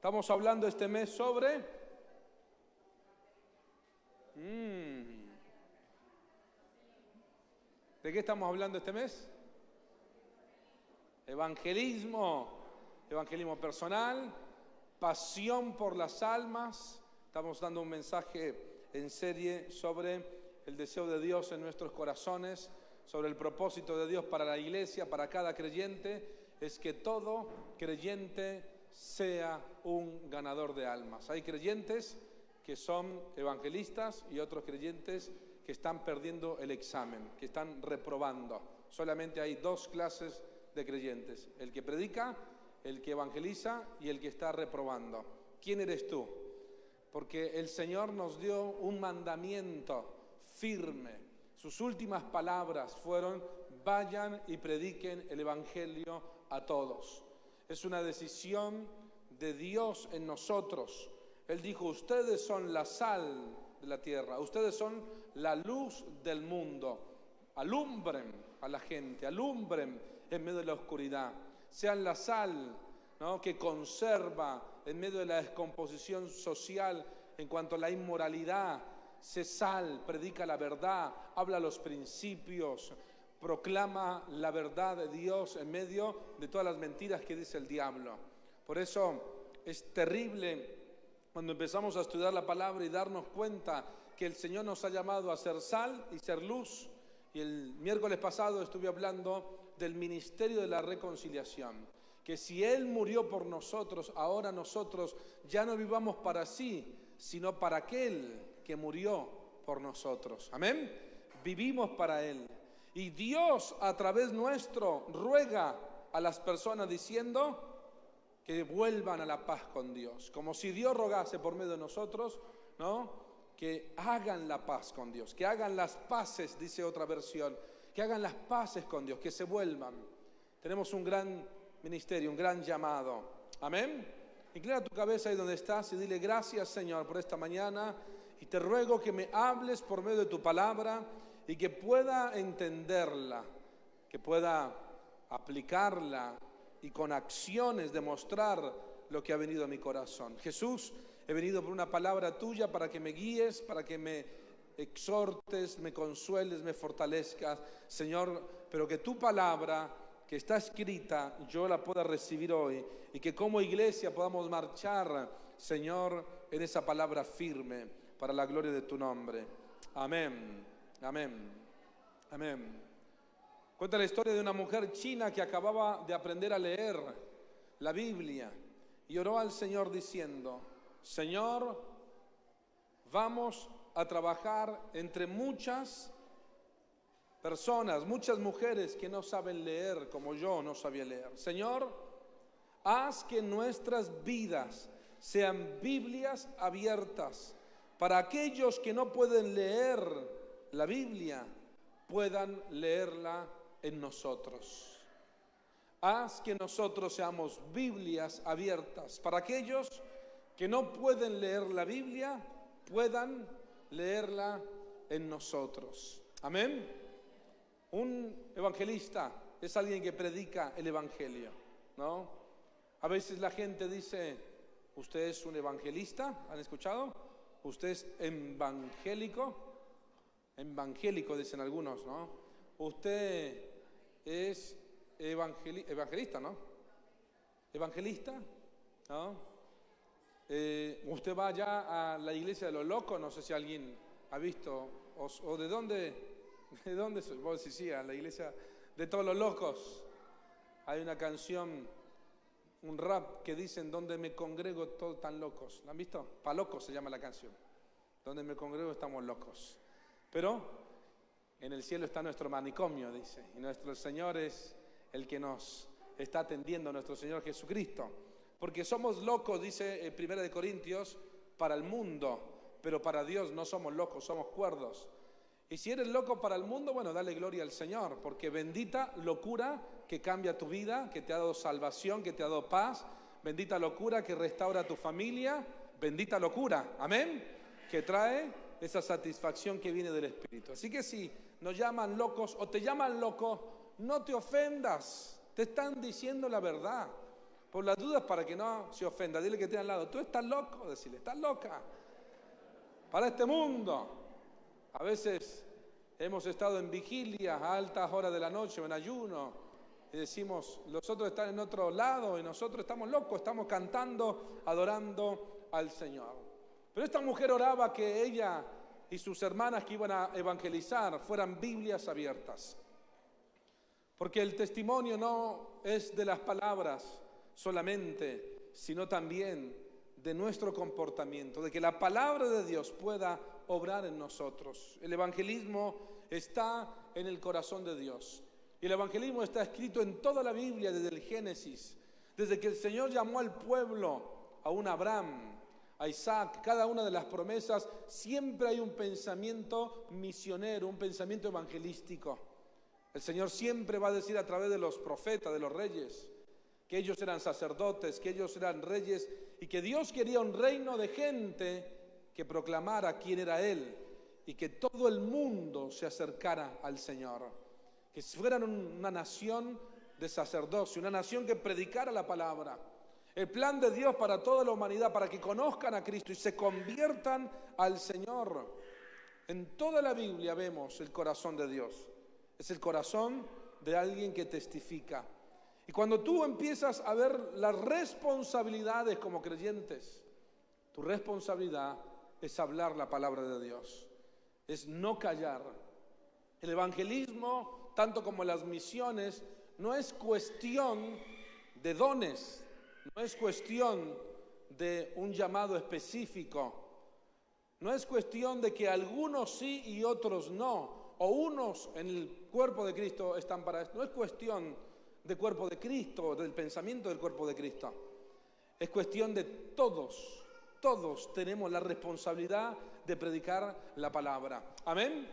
Estamos hablando este mes sobre... ¿De qué estamos hablando este mes? Evangelismo personal, pasión por las almas. Estamos dando un mensaje en serie sobre el deseo de Dios en nuestros corazones, sobre el propósito de Dios para la iglesia, para cada creyente, es que todo creyente sea un ganador de almas. Hay creyentes que son evangelistas y otros creyentes que están perdiendo el examen, que están reprobando. Solamente hay dos clases de creyentes: el que predica, el que evangeliza y el que está reprobando. ¿Quién eres tú? Porque el Señor nos dio un mandamiento firme. Sus últimas palabras fueron: vayan y prediquen el evangelio a todos. Es una decisión de Dios en nosotros. Él dijo: ustedes son la sal de la tierra, ustedes son la luz del mundo. Alumbren a la gente, alumbren en medio de la oscuridad. Sean la sal, ¿no?, que conserva en medio de la descomposición social en cuanto a la inmoralidad. Sé sal, predica la verdad, habla los principios, proclama la verdad de Dios en medio de todas las mentiras que dice el diablo. Por eso es terrible cuando empezamos a estudiar la palabra y darnos cuenta que el Señor nos ha llamado a ser sal y ser luz. Y el miércoles pasado estuve hablando del ministerio de la reconciliación, que si Él murió por nosotros, ahora nosotros ya no vivamos para sí, sino para aquel que murió por nosotros. Amén. Vivimos para Él. Y Dios a través nuestro ruega a las personas diciendo que vuelvan a la paz con Dios. Como si Dios rogase por medio de nosotros, ¿no?, que hagan la paz con Dios, que hagan las paces, dice otra versión, que hagan las paces con Dios, que se vuelvan. Tenemos un gran ministerio, un gran llamado. Amén. Inclina tu cabeza ahí donde estás y dile: gracias, Señor, por esta mañana, y te ruego que me hables por medio de tu palabra y que pueda entenderla, que pueda aplicarla y con acciones demostrar lo que ha venido a mi corazón. Jesús, he venido por una palabra tuya para que me guíes, para que me exhortes, me consueles, me fortalezcas, Señor, pero que tu palabra que está escrita yo la pueda recibir hoy y que como iglesia podamos marchar, Señor, en esa palabra firme para la gloria de tu nombre. Amén, amén, amén. Cuenta la historia de una mujer china que acababa de aprender a leer la Biblia y oró al Señor diciendo: Señor, vamos a trabajar entre muchas personas, muchas mujeres que no saben leer como yo no sabía leer. Señor, haz que nuestras vidas sean Biblias abiertas para aquellos que no pueden leer la Biblia, puedan leerla en nosotros. Haz que nosotros seamos Biblias abiertas para aquellos que no pueden leer la Biblia, puedan leerla en nosotros. Amén. Un evangelista es alguien que predica el evangelio, ¿no? A veces la gente dice: ¿usted es un evangelista? ¿Han escuchado? ¿Usted es evangélico? Evangélico dicen algunos, ¿no? Usted es evangelista, ¿no? Evangelista, ¿no? Usted va ya a la iglesia de los locos, no sé si alguien ha visto, o ¿de dónde soy? Vos sí, a la iglesia de todos los locos. Hay una canción, un rap que dicen: donde me congrego todos tan locos. ¿La han visto? Pa' locos se llama la canción. Donde me congrego estamos locos. Pero en el cielo está nuestro manicomio, dice, y nuestro Señor es el que nos está atendiendo, nuestro Señor Jesucristo. Porque somos locos, dice 1 Corintios, para el mundo, pero para Dios no somos locos, somos cuerdos. Y si eres loco para el mundo, bueno, dale gloria al Señor, porque bendita locura que cambia tu vida, que te ha dado salvación, que te ha dado paz, bendita locura que restaura tu familia, bendita locura, amén, que trae esa satisfacción que viene del Espíritu. Así que si nos llaman locos o te llaman loco, no te ofendas, te están diciendo la verdad. Por las dudas, para que no se ofenda, dile que tiene al lado, tú estás loco, decirle, estás loca para este mundo. A veces hemos estado en vigilia a altas horas de la noche o en ayuno y decimos, los otros están en otro lado y nosotros estamos locos, estamos cantando, adorando al Señor. Pero esta mujer oraba que ella y sus hermanas que iban a evangelizar fueran Biblias abiertas. Porque el testimonio no es de las palabras solamente, sino también de nuestro comportamiento, de que la palabra de Dios pueda obrar en nosotros. El evangelismo está en el corazón de Dios. Y el evangelismo está escrito en toda la Biblia, desde el Génesis, desde que el Señor llamó al pueblo, a un Abraham, a Isaac, cada una de las promesas, siempre hay un pensamiento misionero, un pensamiento evangelístico. El Señor siempre va a decir a través de los profetas, de los reyes, que ellos eran sacerdotes, que ellos eran reyes y que Dios quería un reino de gente que proclamara quién era Él y que todo el mundo se acercara al Señor. Que fueran una nación de sacerdocio, una nación que predicara la palabra. El plan de Dios para toda la humanidad, para que conozcan a Cristo y se conviertan al Señor. En toda la Biblia vemos el corazón de Dios. Es el corazón de alguien que testifica. Y cuando tú empiezas a ver las responsabilidades como creyentes, tu responsabilidad es hablar la palabra de Dios, es no callar. El evangelismo, tanto como las misiones, no es cuestión de dones, no es cuestión de un llamado específico, no es cuestión de que algunos sí y otros no, o unos en el cuerpo de Cristo están para esto, no es cuestión del cuerpo de Cristo, del pensamiento del cuerpo de Cristo. Es cuestión de todos tenemos la responsabilidad de predicar la palabra. Amén.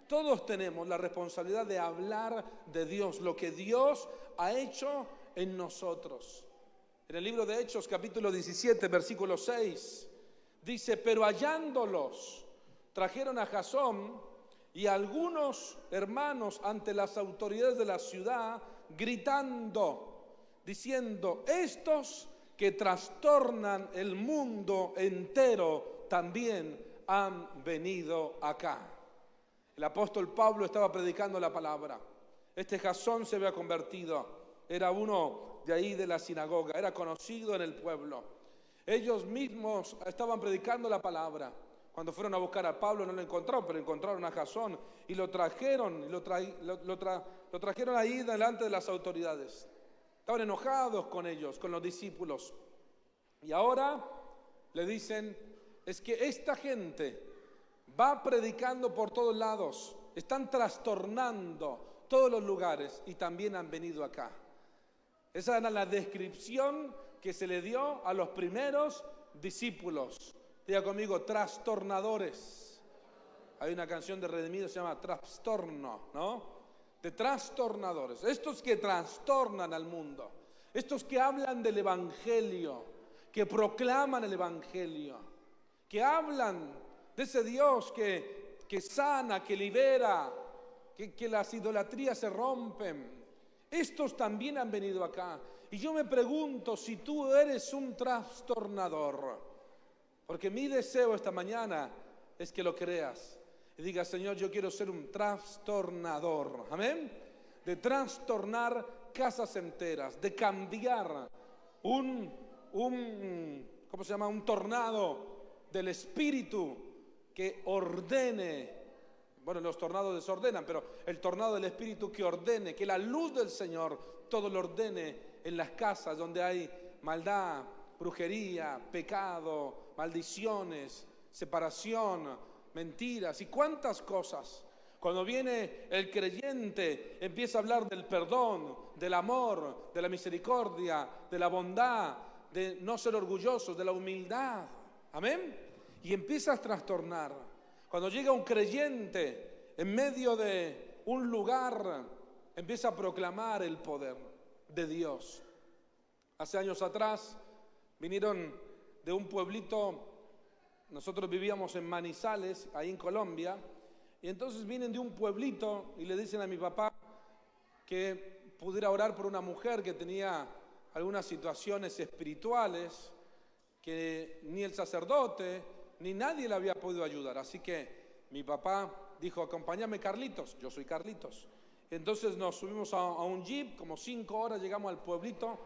Todos tenemos la responsabilidad de hablar de Dios, lo que Dios ha hecho en nosotros. En el libro de Hechos, capítulo 17, versículo 6, dice, pero hallándolos, trajeron a Jasón y a algunos hermanos ante las autoridades de la ciudad, gritando, diciendo, estos que trastornan el mundo entero también han venido acá. El apóstol Pablo estaba predicando la palabra. Este Jasón se había convertido, era uno de ahí de la sinagoga, era conocido en el pueblo. Ellos mismos estaban predicando la palabra. Cuando fueron a buscar a Pablo no lo encontraron, pero encontraron a Jasón y lo trajeron, lo trajeron ahí delante de las autoridades. Estaban enojados con ellos, con los discípulos. Y ahora le dicen, es que esta gente va predicando por todos lados, están trastornando todos los lugares y también han venido acá. Esa era la descripción que se le dio a los primeros discípulos. Diga conmigo, trastornadores. Hay una canción de Redimido que se llama Trastorno, ¿no? De trastornadores. Estos que trastornan al mundo. Estos que hablan del Evangelio, que proclaman el Evangelio, que hablan de ese Dios que sana, que libera, que las idolatrías se rompen. Estos también han venido acá. Y yo me pregunto si tú eres un trastornador. Porque mi deseo esta mañana es que lo creas. Y digas, Señor, yo quiero ser un trastornador. Amén. De trastornar casas enteras. De cambiar un tornado del espíritu que ordene. Bueno, los tornados desordenan, pero el tornado del espíritu que ordene, que la luz del Señor todo lo ordene en las casas donde hay maldad, brujería, pecado, maldiciones, separación, mentiras y cuántas cosas. Cuando viene el creyente, empieza a hablar del perdón, del amor, de la misericordia, de la bondad, de no ser orgullosos, de la humildad. Amén. Y empieza a trastornar. Cuando llega un creyente en medio de un lugar, empieza a proclamar el poder de Dios. Hace años atrás vinieron de un pueblito, nosotros vivíamos en Manizales, ahí en Colombia, y entonces vienen de un pueblito y le dicen a mi papá que pudiera orar por una mujer que tenía algunas situaciones espirituales que ni el sacerdote ni nadie le había podido ayudar. Así que mi papá dijo, acompáñame Carlitos, yo soy Carlitos. Entonces nos subimos a un jeep, como 5 horas llegamos al pueblito,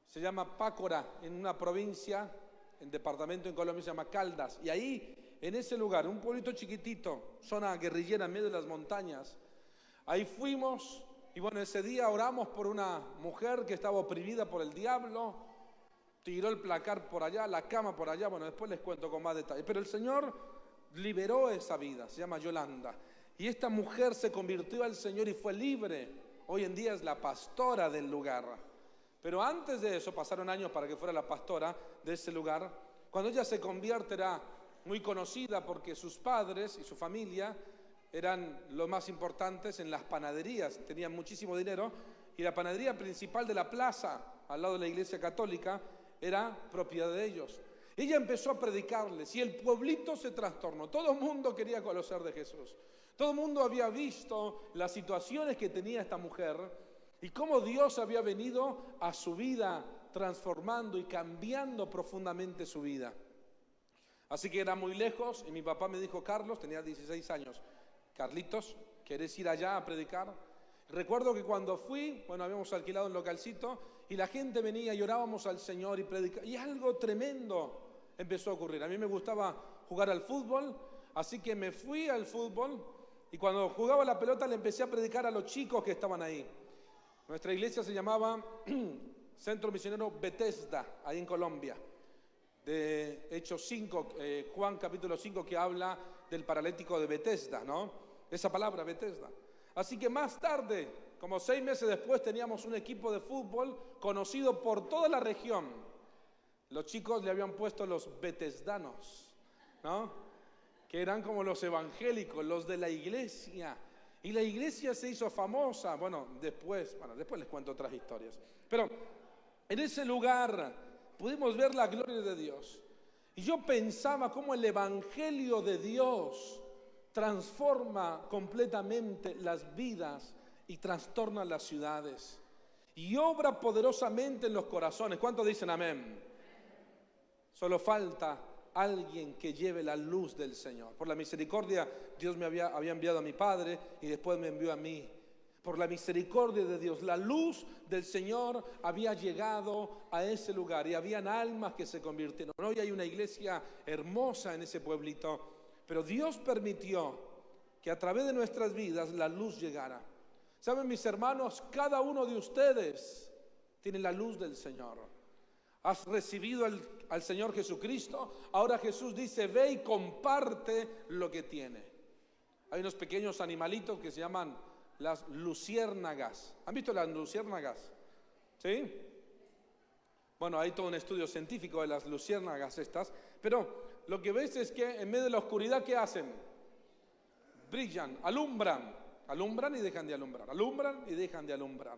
se llama Pácora, en una provincia, el departamento en Colombia se llama Caldas. Y ahí, en ese lugar, un pueblito chiquitito, zona guerrillera en medio de las montañas, ahí fuimos y bueno, ese día oramos por una mujer que estaba oprimida por el diablo, tiró el placar por allá, la cama por allá, bueno, después les cuento con más detalle. Pero el Señor liberó esa vida, se llama Yolanda. Y esta mujer se convirtió al Señor y fue libre. Hoy en día es la pastora del lugar. Pero antes de eso, pasaron años para que fuera la pastora de ese lugar. Cuando ella se convierte era muy conocida porque sus padres y su familia eran los más importantes en las panaderías, tenían muchísimo dinero y la panadería principal de la plaza, al lado de la iglesia católica, era propiedad de ellos. Ella empezó a predicarles y el pueblito se trastornó, todo el mundo quería conocer de Jesús, todo el mundo había visto las situaciones que tenía esta mujer y cómo Dios había venido a su vida transformando y cambiando profundamente su vida. Así que era muy lejos y mi papá me dijo, Carlos, tenía 16 años, Carlitos, ¿querés ir allá a predicar? Recuerdo que cuando fui, bueno, habíamos alquilado un localcito y la gente venía y orábamos al Señor y predicaba. Y algo tremendo empezó a ocurrir. A mí me gustaba jugar al fútbol, así que me fui al fútbol y cuando jugaba la pelota le empecé a predicar a los chicos que estaban ahí. Nuestra iglesia se llamaba Centro Misionero Bethesda, ahí en Colombia. De Hechos 5, Juan capítulo 5, que habla del paralítico de Bethesda, ¿no? Esa palabra, Bethesda. Así que más tarde, como 6 meses después, teníamos un equipo de fútbol conocido por toda la región. Los chicos le habían puesto los betesdanos, ¿no? Que eran como los evangélicos, los de la iglesia. Y la iglesia se hizo famosa. Bueno, después les cuento otras historias. Pero en ese lugar pudimos ver la gloria de Dios. Y yo pensaba cómo el evangelio de Dios transforma completamente las vidas y trastorna las ciudades. Y obra poderosamente en los corazones. ¿Cuántos dicen amén? Solo falta alguien que lleve la luz del Señor. Por la misericordia, Dios me había enviado a mi padre y después me envió a mí. Por la misericordia de Dios, la luz del Señor había llegado a ese lugar y habían almas que se convirtieron. Hoy hay una iglesia hermosa en ese pueblito, pero Dios permitió que a través de nuestras vidas la luz llegara. ¿Saben, mis hermanos? Cada uno de ustedes tiene la luz del Señor. Has recibido al Señor Jesucristo. Ahora Jesús dice, ve y comparte lo que tiene. Hay unos pequeños animalitos que se llaman las luciérnagas. ¿Han visto las luciérnagas? ¿Sí? Bueno, hay todo un estudio científico de las luciérnagas estas. Pero lo que ves es que en medio de la oscuridad, ¿qué hacen? Brillan, alumbran y dejan de alumbrar. Alumbran y dejan de alumbrar.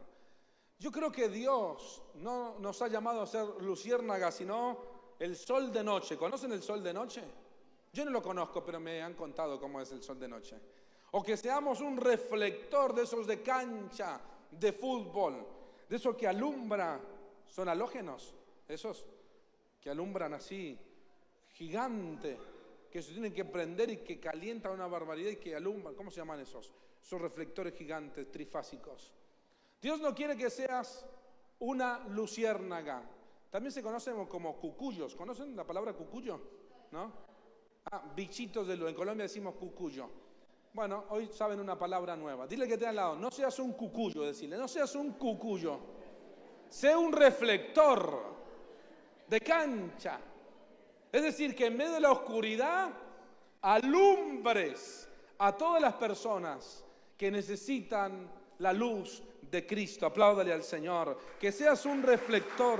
Yo creo que Dios no nos ha llamado a ser luciérnagas, sino el sol de noche. ¿Conocen el sol de noche? Yo no lo conozco, pero me han contado cómo es el sol de noche. O que seamos un reflector de esos de cancha, de fútbol, de esos que alumbra, son halógenos, esos que alumbran así, gigante, que se tienen que prender y que calientan una barbaridad y que alumbran. ¿Cómo se llaman esos? Esos reflectores gigantes, trifásicos. Dios no quiere que seas una luciérnaga. También se conocen como cucuyos. ¿Conocen la palabra cucuyo? ¿No? Bichitos de luz. En Colombia decimos cucuyo. Bueno, hoy saben una palabra nueva. Dile que te al lado, no seas un cucuyo, decirle, no seas un cucuyo. Sé un reflector de cancha. Es decir, que en medio de la oscuridad alumbres a todas las personas que necesitan la luz de Cristo. Apláudale al Señor. Que seas un reflector.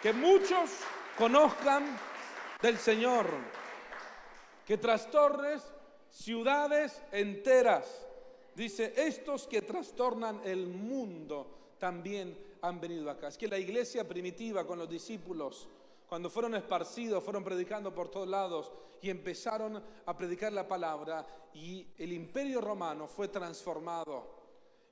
Que muchos conozcan del Señor. Que trastornes ciudades enteras. Dice, estos que trastornan el mundo también han venido acá. Es que la iglesia primitiva con los discípulos, cuando fueron esparcidos, fueron predicando por todos lados y empezaron a predicar la palabra y el imperio romano fue transformado.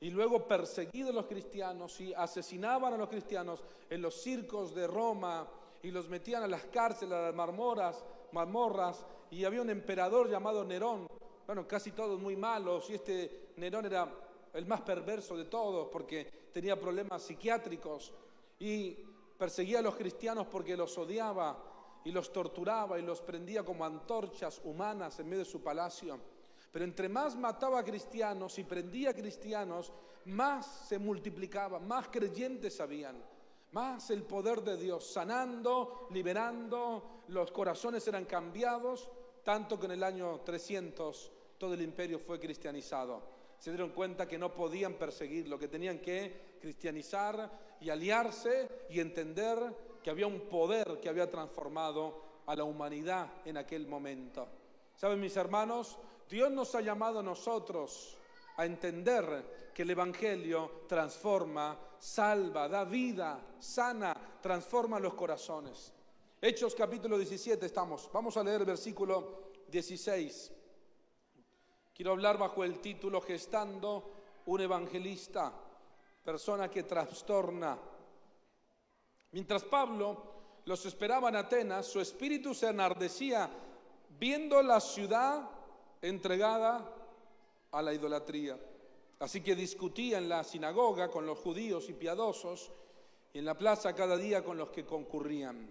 y luego perseguido a los cristianos y asesinaban a los cristianos en los circos de Roma y los metían a las cárceles, a las mazmorras, y había un emperador llamado Nerón. Bueno, casi todos muy malos, y este Nerón era el más perverso de todos porque tenía problemas psiquiátricos y perseguía a los cristianos porque los odiaba y los torturaba y los prendía como antorchas humanas en medio de su palacio. Pero entre más mataba a cristianos y prendía a cristianos, más se multiplicaba, más creyentes habían, más el poder de Dios sanando, liberando, los corazones eran cambiados, tanto que en el año 300 todo el imperio fue cristianizado. Se dieron cuenta que no podían perseguirlo, que tenían que cristianizar y aliarse y entender que había un poder que había transformado a la humanidad en aquel momento. ¿Saben, mis hermanos? Dios nos ha llamado a nosotros a entender que el Evangelio transforma, salva, da vida, sana, transforma los corazones. Hechos capítulo 17 estamos. Vamos a leer el versículo 16. Quiero hablar bajo el título Gestando un evangelista, persona que trastorna. Mientras Pablo los esperaba en Atenas, su espíritu se enardecía viendo la ciudad entregada a la idolatría. Así que discutía en la sinagoga con los judíos y piadosos y en la plaza cada día con los que concurrían.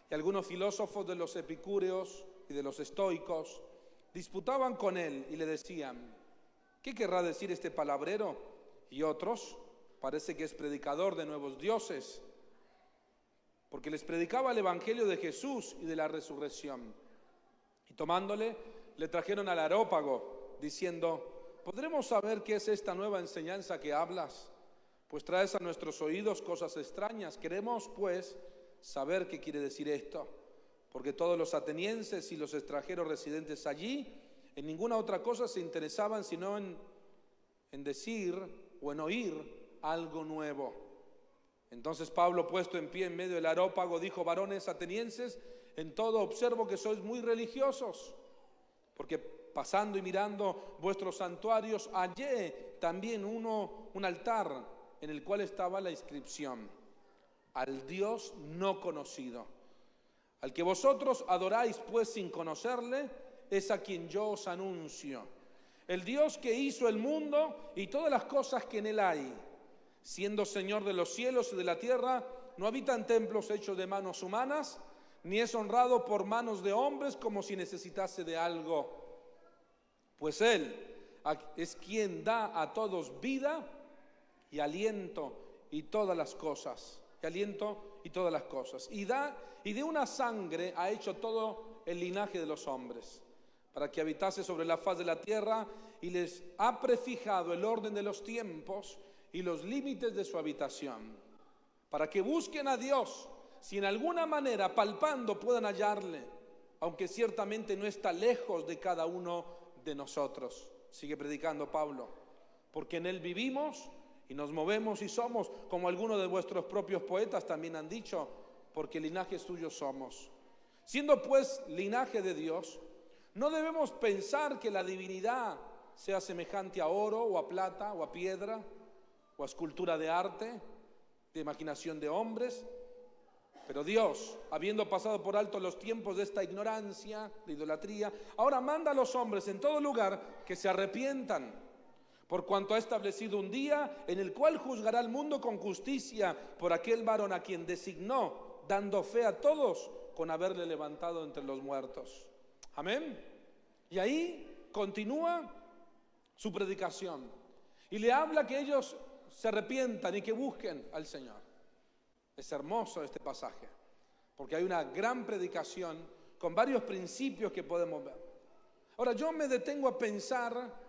Y algunos filósofos de los epicúreos y de los estoicos disputaban con él y le decían: ¿qué querrá decir este palabrero? Y otros: parece que es predicador de nuevos dioses, porque les predicaba el evangelio de Jesús y de la resurrección. Y tomándole, le trajeron al Areópago, diciendo: ¿podremos saber qué es esta nueva enseñanza que hablas? Pues traes a nuestros oídos cosas extrañas. Queremos, pues, saber qué quiere decir esto. Porque todos los atenienses y los extranjeros residentes allí, en ninguna otra cosa se interesaban sino en decir o en oír algo nuevo. Entonces Pablo, puesto en pie en medio del Areópago, dijo: varones atenienses, en todo observo que sois muy religiosos, porque pasando y mirando vuestros santuarios, hallé también un altar en el cual estaba la inscripción: al Dios no conocido. Al que vosotros adoráis pues sin conocerle, es a quien yo os anuncio. El Dios que hizo el mundo y todas las cosas que en él hay, siendo Señor de los cielos y de la tierra, no habita en templos hechos de manos humanas, ni es honrado por manos de hombres como si necesitase de algo. Pues él es quien da a todos vida y aliento y todas las cosas. Y de una sangre ha hecho todo el linaje de los hombres, para que habitase sobre la faz de la tierra, y les ha prefijado el orden de los tiempos y los límites de su habitación, para que busquen a Dios, si en alguna manera palpando puedan hallarle, aunque ciertamente no está lejos de cada uno de nosotros. Sigue predicando Pablo: porque en él vivimos y nos movemos y somos, como algunos de vuestros propios poetas también han dicho, porque linaje suyo somos. Siendo pues linaje de Dios, no debemos pensar que la divinidad sea semejante a oro o a plata o a piedra o a escultura de arte, de imaginación de hombres. Pero Dios, habiendo pasado por alto los tiempos de esta ignorancia, de idolatría, ahora manda a los hombres en todo lugar que se arrepientan, por cuanto ha establecido un día en el cual juzgará al mundo con justicia por aquel varón a quien designó, dando fe a todos con haberle levantado entre los muertos. Amén. Y ahí continúa su predicación y le habla que ellos se arrepientan y que busquen al Señor. Es hermoso este pasaje, porque hay una gran predicación con varios principios que podemos ver. Ahora, yo me detengo a pensar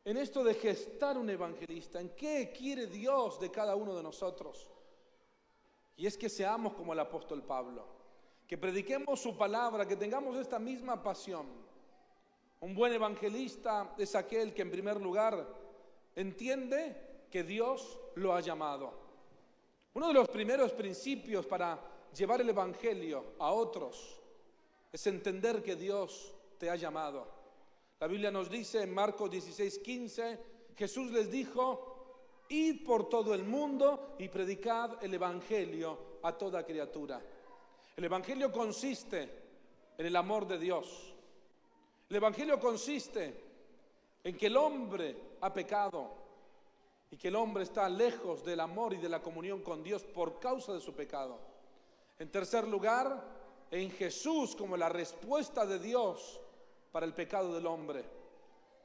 en esto de gestar un evangelista, en qué quiere Dios de cada uno de nosotros. Y es que seamos como el apóstol Pablo, que prediquemos su palabra, que tengamos esta misma pasión. Un buen evangelista es aquel que en primer lugar entiende que Dios lo ha llamado. Uno de los primeros principios para llevar el evangelio a otros es entender que Dios te ha llamado. La Biblia nos dice en Marcos 16:15, Jesús les dijo: Id por todo el mundo y predicad el Evangelio a toda criatura. El Evangelio consiste en el amor de Dios. El Evangelio consiste en que el hombre ha pecado y que el hombre está lejos del amor y de la comunión con Dios por causa de su pecado. En tercer lugar, en Jesús como la respuesta de Dios para el pecado del hombre.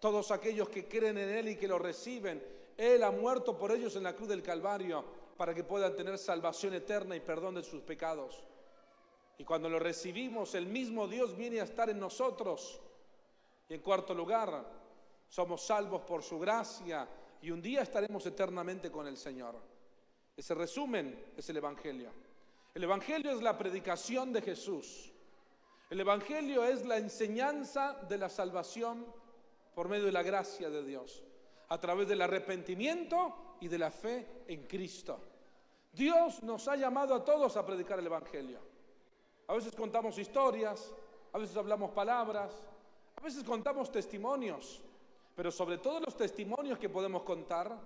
Todos aquellos que creen en Él y que lo reciben, Él ha muerto por ellos en la cruz del Calvario para que puedan tener salvación eterna y perdón de sus pecados. Y cuando lo recibimos, el mismo Dios viene a estar en nosotros. Y en cuarto lugar, somos salvos por su gracia y un día estaremos eternamente con el Señor. Ese resumen es el Evangelio. El Evangelio es la predicación de Jesús. El Evangelio es la enseñanza de la salvación por medio de la gracia de Dios, a través del arrepentimiento y de la fe en Cristo. Dios nos ha llamado a todos a predicar el Evangelio. A veces contamos historias, a veces hablamos palabras, a veces contamos testimonios, pero sobre todo los testimonios que podemos contar,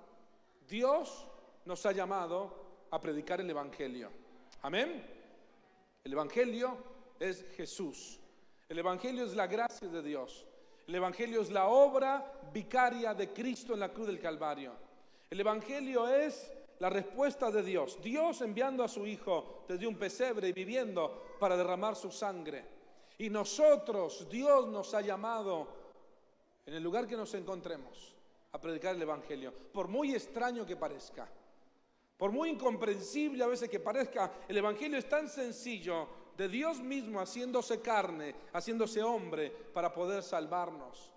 Dios nos ha llamado a predicar el Evangelio. Amén. El Evangelio es Jesús. El Evangelio es la gracia de Dios. El Evangelio es la obra vicaria de Cristo en la cruz del Calvario. El Evangelio es la respuesta de Dios. Dios enviando a su Hijo desde un pesebre y viviendo para derramar su sangre. Y nosotros, Dios nos ha llamado, en el lugar que nos encontremos, a predicar el Evangelio. Por muy extraño que parezca, por muy incomprensible a veces que parezca, el Evangelio es tan sencillo, de Dios mismo haciéndose carne, haciéndose hombre para poder salvarnos.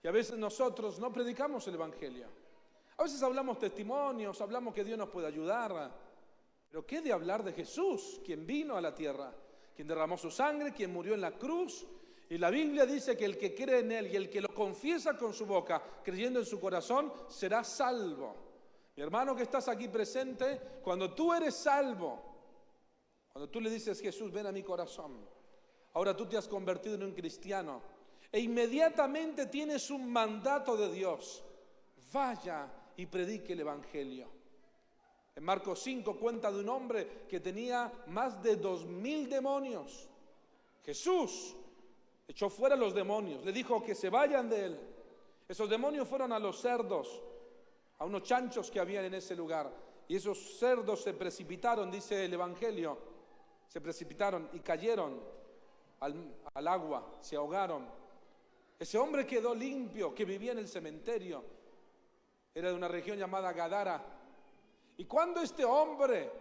Y a veces nosotros no predicamos el Evangelio. A veces hablamos testimonios, hablamos que Dios nos puede ayudar. Pero ¿qué de hablar de Jesús, quien vino a la tierra, quien derramó su sangre, quien murió en la cruz? Y la Biblia dice que el que cree en Él y el que lo confiesa con su boca, creyendo en su corazón, será salvo. Mi hermano que estás aquí presente, cuando tú eres salvo, cuando tú le dices, Jesús, ven a mi corazón, ahora tú te has convertido en un cristiano e inmediatamente tienes un mandato de Dios: vaya y predique el Evangelio. En Marcos 5 cuenta de un hombre que tenía más de 2000 demonios. Jesús echó fuera los demonios, le dijo que se vayan de él. Esos demonios fueron a los cerdos, a unos chanchos que habían en ese lugar, y esos cerdos se precipitaron, dice el Evangelio, se precipitaron y cayeron al agua, se ahogaron. Ese hombre quedó limpio, que vivía en el cementerio, era de una región llamada Gadara. Y cuando este hombre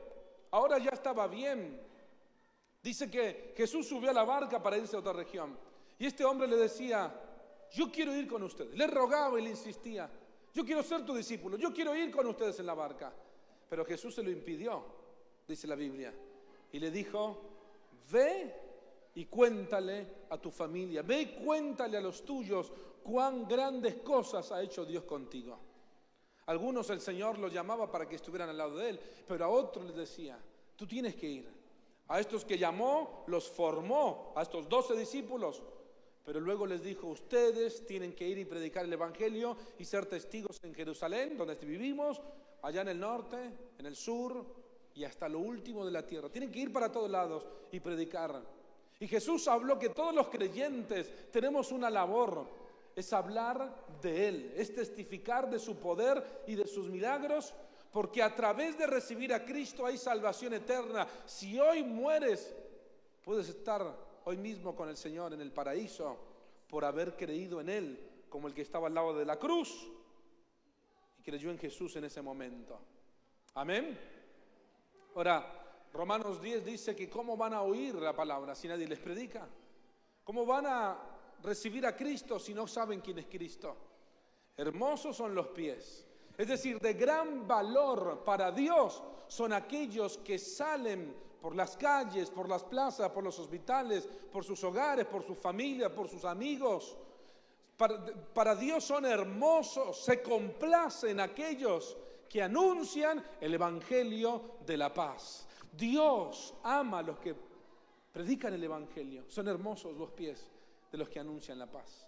ahora ya estaba bien, dice que Jesús subió a la barca para irse a otra región. Y este hombre le decía, yo quiero ir con ustedes. Le rogaba y le insistía, yo quiero ser tu discípulo, yo quiero ir con ustedes en la barca. Pero Jesús se lo impidió, dice la Biblia. Y le dijo, ve y cuéntale a tu familia, ve y cuéntale a los tuyos cuán grandes cosas ha hecho Dios contigo. Algunos el Señor los llamaba para que estuvieran al lado de Él, pero a otros les decía, tú tienes que ir. A estos que llamó, los formó, a estos 12 discípulos, pero luego les dijo, ustedes tienen que ir y predicar el Evangelio y ser testigos en Jerusalén, donde vivimos, allá en el norte, en el sur y hasta lo último de la tierra. Tienen que ir para todos lados y predicar. Y Jesús habló que todos los creyentes tenemos una labor, es hablar de Él, es testificar de su poder y de sus milagros, porque a través de recibir a Cristo hay salvación eterna. Si hoy mueres, puedes estar hoy mismo con el Señor en el paraíso por haber creído en Él, como el que estaba al lado de la cruz y creyó en Jesús en ese momento. Amén. Ahora, Romanos 10 dice que cómo van a oír la palabra si nadie les predica. ¿Cómo van a recibir a Cristo si no saben quién es Cristo? Hermosos son los pies. Es decir, de gran valor para Dios son aquellos que salen por las calles, por las plazas, por los hospitales, por sus hogares, por su familia, por sus amigos. Para Dios son hermosos, se complacen aquellos que anuncian el Evangelio de la paz. Dios ama a los que predican el Evangelio. Son hermosos los pies de los que anuncian la paz.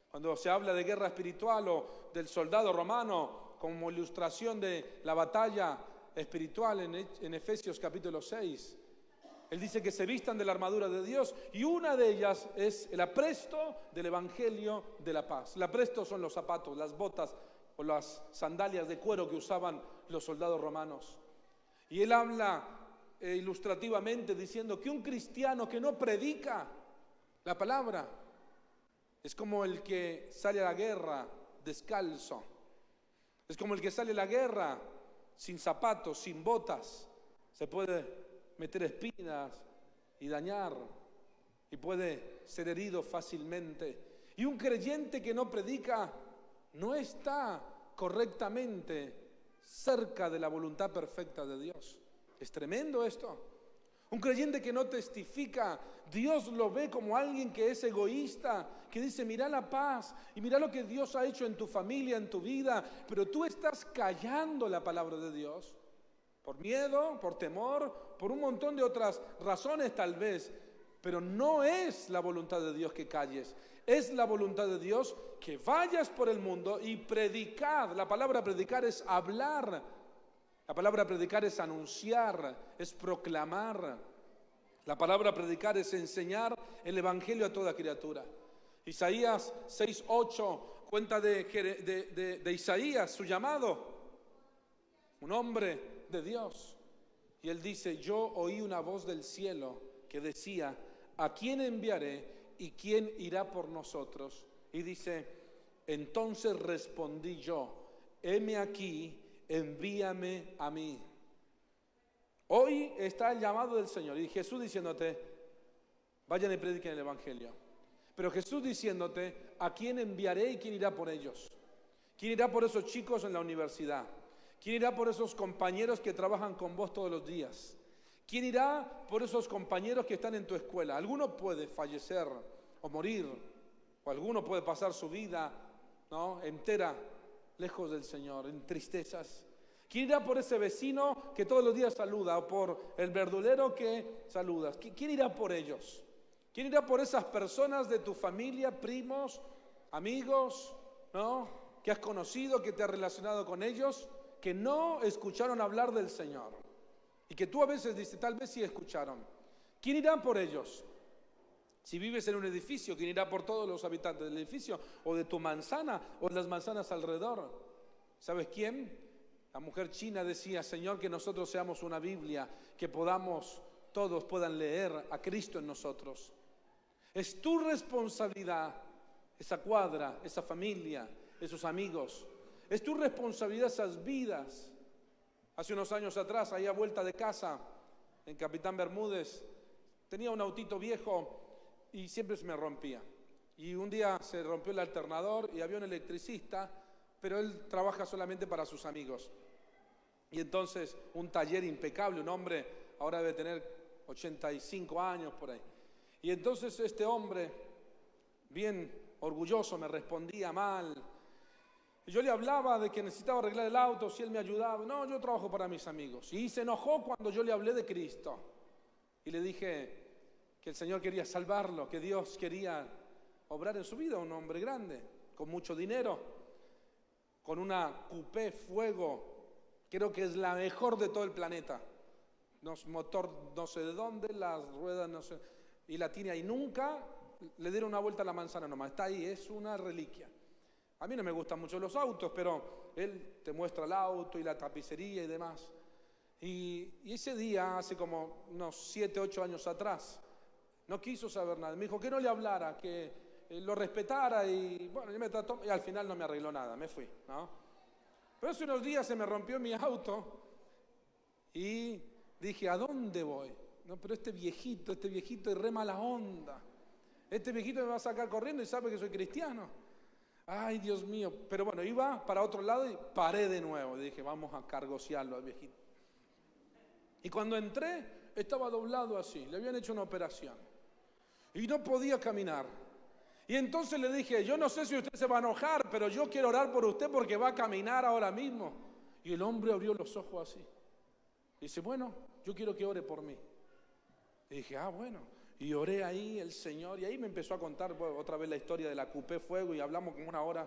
Cuando se habla de guerra espiritual o del soldado romano como ilustración de la batalla espiritual en Efesios capítulo 6. Él dice que se vistan de la armadura de Dios y una de ellas es el apresto del Evangelio de la paz. El apresto son los zapatos, las botas o las sandalias de cuero que usaban los soldados romanos. Y él habla ilustrativamente diciendo que un cristiano que no predica la palabra es como el que sale a la guerra descalzo. Es como el que sale a la guerra sin zapatos, sin botas. Se puede meter espinas y dañar y puede ser herido fácilmente. Y un creyente que no predica no está correctamente cerca de la voluntad perfecta de Dios. Es tremendo esto. Un creyente que no testifica, Dios lo ve como alguien que es egoísta, que dice, mira la paz y mira lo que Dios ha hecho en tu familia, en tu vida, pero tú estás callando la palabra de Dios. Por miedo, por temor, por un montón de otras razones tal vez, pero no es la voluntad de Dios que calles. Es la voluntad de Dios que vayas por el mundo y predicar. La palabra predicar es hablar. La palabra predicar es anunciar, es proclamar. La palabra predicar es enseñar el evangelio a toda criatura. Isaías 6:8 cuenta de Isaías, su llamado, un hombre de Dios. Y él dice, yo oí una voz del cielo que decía, ¿a quién enviaré y quién irá por nosotros? Y dice, entonces respondí yo, heme aquí, envíame a mí. Hoy está el llamado del Señor y Jesús diciéndote, vayan y prediquen el evangelio. Pero Jesús diciéndote, ¿a quién enviaré y quién irá por ellos? ¿Quién irá por esos chicos en la universidad? ¿Quién irá por esos compañeros que trabajan con vos todos los días? ¿Quién irá por esos compañeros que están en tu escuela? Alguno puede fallecer o morir, o alguno puede pasar su vida, ¿no?, entera lejos del Señor, en tristezas. ¿Quién irá por ese vecino que todos los días saluda, o por el verdulero que saludas? ¿Quién irá por ellos? ¿Quién irá por esas personas de tu familia, primos, amigos, ¿no?, que has conocido, que te has relacionado con ellos, que no escucharon hablar del Señor? Y que tú a veces dices, tal vez sí escucharon. ¿Quién irá por ellos? Si vives en un edificio, ¿quién irá por todos los habitantes del edificio? O de tu manzana, o de las manzanas alrededor. ¿Sabes quién? La mujer china decía, Señor, que nosotros seamos una Biblia, que todos puedan leer a Cristo en nosotros. Es tu responsabilidad, esa cuadra, esa familia, esos amigos. Es tu responsabilidad esas vidas. Hace unos años atrás, ahí a vuelta de casa, en Capitán Bermúdez, tenía un autito viejo y siempre se me rompía. Y un día se rompió el alternador y había un electricista, pero él trabaja solamente para sus amigos. Y entonces un taller impecable, un hombre, ahora debe tener 85 años por ahí. Y entonces este hombre, bien orgulloso, me respondía mal. Y yo le hablaba de que necesitaba arreglar el auto, si él me ayudaba. No, yo trabajo para mis amigos. Y se enojó cuando yo le hablé de Cristo. Y le dije que el Señor quería salvarlo, que Dios quería obrar en su vida. Un hombre grande, con mucho dinero, con una coupé Fuego, creo que es la mejor de todo el planeta. Motor no sé de dónde, las ruedas no sé, y la tiene ahí. Nunca le dieron una vuelta a la manzana nomás, está ahí, es una reliquia. A mí no me gustan mucho los autos, pero él te muestra el auto y la tapicería y demás. Y ese día, hace como unos 7, 8 años atrás, no quiso saber nada. Me dijo que no le hablara, que lo respetara y bueno, yo me trató y al final no me arregló nada, me fui, ¿no? Pero hace unos días se me rompió mi auto y dije, ¿a dónde voy? No, pero este viejito es re mala onda. Este viejito me va a sacar corriendo y sabe que soy cristiano. Ay, Dios mío. Pero bueno, iba para otro lado y paré de nuevo. Y dije, vamos a cargosearlo al viejito. Y cuando entré, estaba doblado así. Le habían hecho una operación. Y no podía caminar. Y entonces le dije, yo no sé si usted se va a enojar, pero yo quiero orar por usted porque va a caminar ahora mismo. Y el hombre abrió los ojos así. Y dice, bueno, yo quiero que ore por mí. Y dije, bueno. Y oré ahí el Señor. Y ahí me empezó a contar otra vez la historia de la coupé Fuego. Y hablamos como una hora.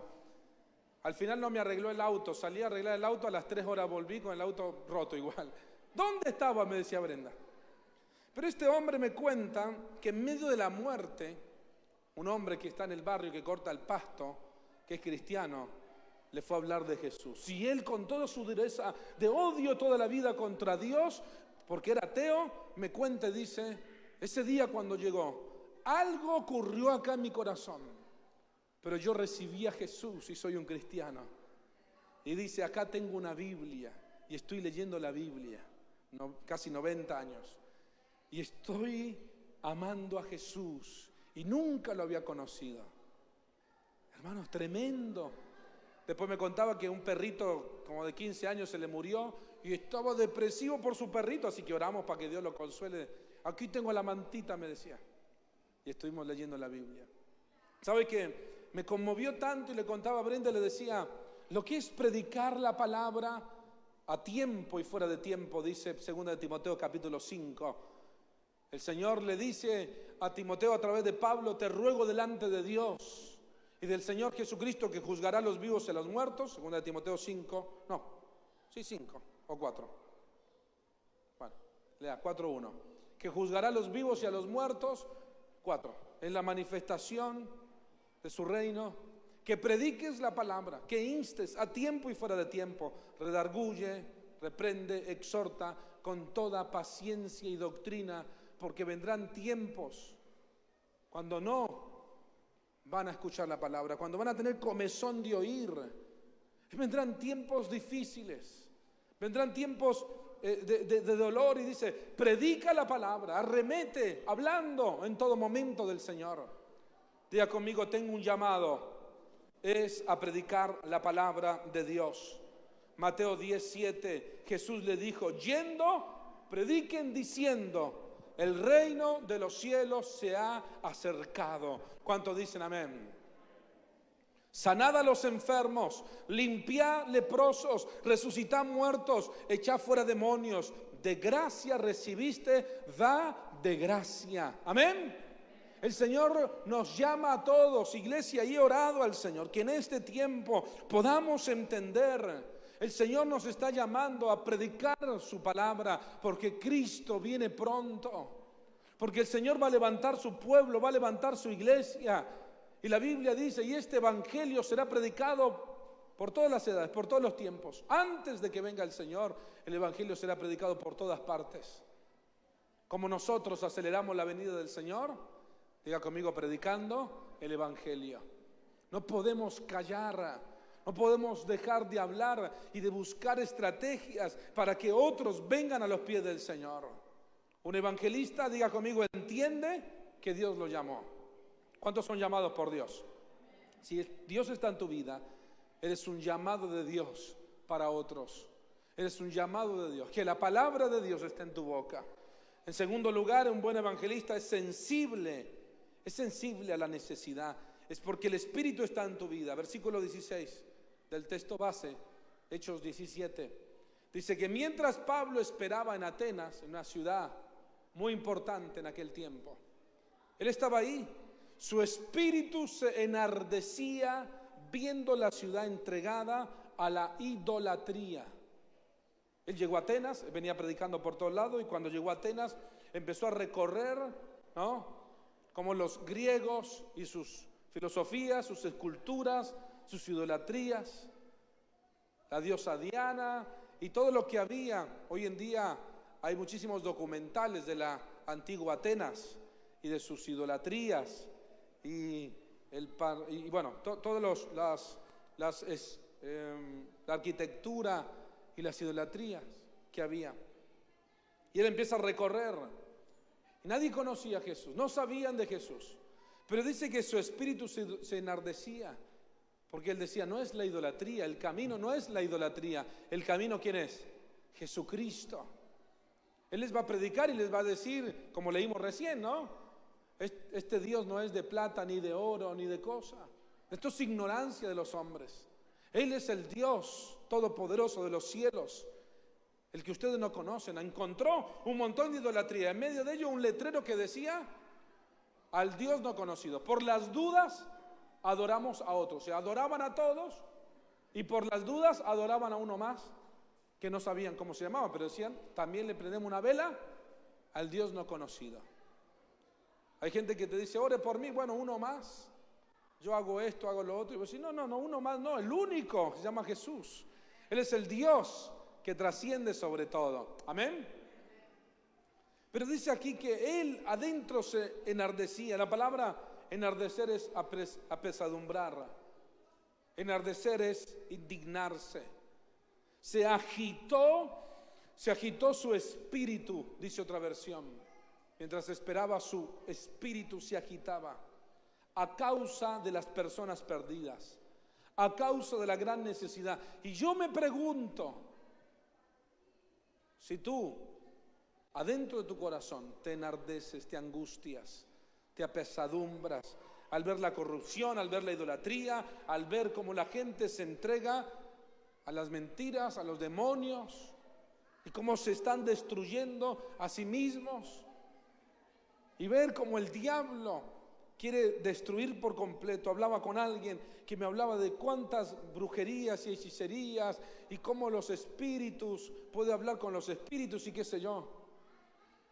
Al final no me arregló el auto, salí a arreglar el auto, a las 3 horas volví con el auto roto igual. ¿Dónde estaba?, me decía Brenda. Pero este hombre me cuenta que en medio de la muerte, un hombre que está en el barrio, que corta el pasto, que es cristiano, le fue a hablar de Jesús. Y él, con toda su dureza de odio toda la vida contra Dios, porque era ateo, me cuenta y dice, ese día cuando llegó, algo ocurrió acá en mi corazón, pero yo recibí a Jesús y soy un cristiano. Y dice, acá tengo una Biblia y estoy leyendo la Biblia, casi 90 años. Y estoy amando a Jesús y nunca lo había conocido. Hermanos, tremendo. Después me contaba que un perrito como de 15 años se le murió y estaba depresivo por su perrito, así que oramos para que Dios lo consuele. Aquí tengo la mantita, me decía. Y estuvimos leyendo la Biblia. ¿Sabe qué? Me conmovió tanto y le contaba a Brenda, le decía, lo que es predicar la palabra a tiempo y fuera de tiempo, dice 2 de Timoteo capítulo 5. El Señor le dice a Timoteo a través de Pablo, te ruego delante de Dios y del Señor Jesucristo que juzgará a los vivos y a los muertos, 2 de Timoteo 5, 5 o 4. Bueno, lea 4:1. Que juzgará a los vivos y a los muertos, 4. En la manifestación de su reino, que prediques la palabra, que instes a tiempo y fuera de tiempo, redarguye, reprende, exhorta con toda paciencia y doctrina, porque vendrán tiempos cuando no van a escuchar la palabra, cuando van a tener comezón de oír. Vendrán tiempos difíciles, vendrán tiempos de dolor, y dice, predica la palabra, arremete, hablando en todo momento del Señor. Diga conmigo, tengo un llamado, es a predicar la palabra de Dios. Mateo 10:7, Jesús le dijo, yendo, prediquen diciendo, el reino de los cielos se ha acercado. ¿Cuántos dicen amén? Sanad a los enfermos, limpiad leprosos, resucitad muertos, echad fuera demonios. De gracia recibiste, da de gracia. Amén. El Señor nos llama a todos, iglesia, y he orado al Señor que en este tiempo podamos entender. El Señor nos está llamando a predicar su palabra porque Cristo viene pronto. Porque el Señor va a levantar su pueblo, va a levantar su iglesia. Y la Biblia dice, y este evangelio será predicado por todas las edades, por todos los tiempos. Antes de que venga el Señor, el evangelio será predicado por todas partes. Como nosotros aceleramos la venida del Señor, diga conmigo, predicando el evangelio. No podemos callar, no podemos dejar de hablar y de buscar estrategias para que otros vengan a los pies del Señor. Un evangelista, diga conmigo, entiende que Dios lo llamó. ¿Cuántos son llamados por Dios? Si Dios está en tu vida, eres un llamado de Dios para otros. Eres un llamado de Dios. Que la palabra de Dios esté en tu boca. En segundo lugar, un buen evangelista es sensible a la necesidad. Es porque el Espíritu está en tu vida. Versículo 16 del texto base, Hechos 17. Dice que mientras Pablo esperaba en Atenas, en una ciudad muy importante en aquel tiempo, él estaba ahí. Su espíritu se enardecía viendo la ciudad entregada a la idolatría. Él llegó a Atenas, venía predicando por todos lados, y cuando llegó a Atenas empezó a recorrer, como los griegos y sus filosofías, sus esculturas, sus idolatrías, la diosa Diana y todo lo que había. Hoy en día hay muchísimos documentales de la antigua Atenas y de sus idolatrías todos la arquitectura y las idolatrías que había. Y él empieza a recorrer. Y nadie conocía a Jesús, no sabían de Jesús. Pero dice que su espíritu se enardecía, porque él decía, no es la idolatría, el camino no es la idolatría. El camino, ¿quién es? Jesucristo. Él les va a predicar y les va a decir, como leímos recién, ¿no? Este Dios no es de plata, ni de oro, ni de cosa. Esto es ignorancia de los hombres. Él es el Dios todopoderoso de los cielos, el que ustedes no conocen. Encontró un montón de idolatría. En medio de ello un letrero que decía, al Dios no conocido. Por las dudas adoramos a otros. Se adoraban a todos, Y por las dudas adoraban a uno más, que no sabían cómo se llamaba, pero decían, también le prendemos una vela al Dios no conocido. Hay gente que te dice, ore por mí, bueno, uno más. Yo hago esto, hago lo otro. Y vos decís, no, uno más no, el único se llama Jesús. Él es el Dios que trasciende sobre todo. Amén. Pero dice aquí que él adentro se enardecía. La palabra enardecer es apesadumbrar. Enardecer es indignarse. Se agitó su espíritu, dice otra versión. Mientras esperaba, su espíritu se agitaba a causa de las personas perdidas, a causa de la gran necesidad. Y yo me pregunto, si tú adentro de tu corazón te enardeces, te angustias, te apesadumbras al ver la corrupción, al ver la idolatría, al ver cómo la gente se entrega a las mentiras, a los demonios, y cómo se están destruyendo a sí mismos, y ver cómo el diablo quiere destruir por completo. Hablaba con alguien que me hablaba de cuántas brujerías y hechicerías y cómo los espíritus, puede hablar con los espíritus y qué sé yo.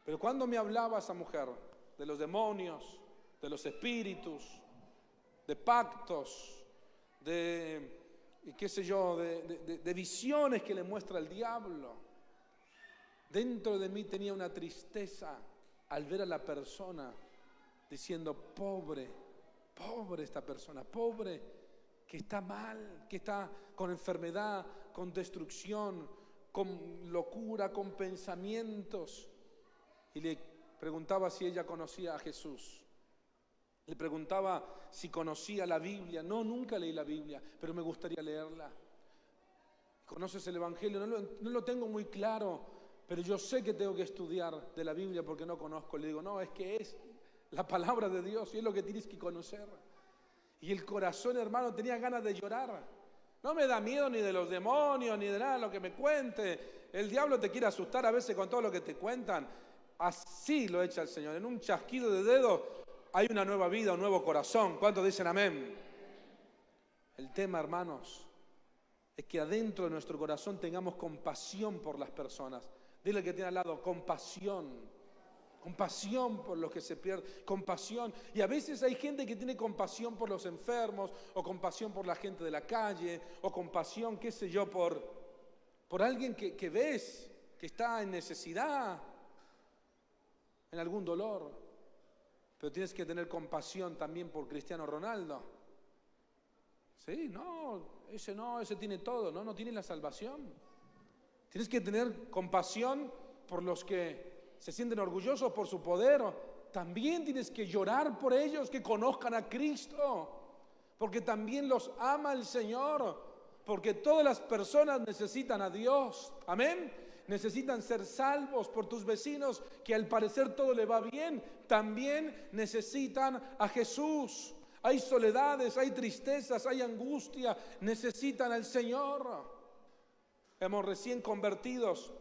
Pero cuando me hablaba esa mujer de los demonios, de los espíritus, de pactos, de qué sé yo, de visiones que le muestra el diablo, dentro de mí tenía una tristeza al ver a la persona diciendo, pobre esta persona, pobre, que está mal, que está con enfermedad, con destrucción, con locura, con pensamientos. Y le preguntaba si ella conocía a Jesús. Le preguntaba si conocía la Biblia. No, nunca leí la Biblia, pero me gustaría leerla. ¿Conoces el Evangelio? No lo tengo muy claro, pero yo sé que tengo que estudiar de la Biblia porque no conozco. Le digo, no, es que es la palabra de Dios y es lo que tienes que conocer. Y el corazón, hermano, tenía ganas de llorar. No me da miedo ni de los demonios, ni de nada lo que me cuente. El diablo te quiere asustar a veces con todo lo que te cuentan. Así lo echa el Señor. En un chasquido de dedos hay una nueva vida, un nuevo corazón. ¿Cuántos dicen amén? El tema, hermanos, es que adentro de nuestro corazón tengamos compasión por las personas. Dile al que tiene al lado, compasión. Compasión por los que se pierden, compasión. Y a veces hay gente que tiene compasión por los enfermos, o compasión por la gente de la calle, o compasión, qué sé yo, por alguien que ves que está en necesidad, en algún dolor. Pero tienes que tener compasión también por Cristiano Ronaldo. Sí, no, ese tiene todo, no tiene la salvación. Tienes que tener compasión por los que se sienten orgullosos por su poder. También tienes que llorar por ellos que conozcan a Cristo, porque también los ama el Señor, porque todas las personas necesitan a Dios. Amén. Necesitan ser salvos. Por tus vecinos que al parecer todo le va bien, también necesitan a Jesús. Hay soledades, hay tristezas, hay angustia, necesitan al Señor. Hemos recién convertidos.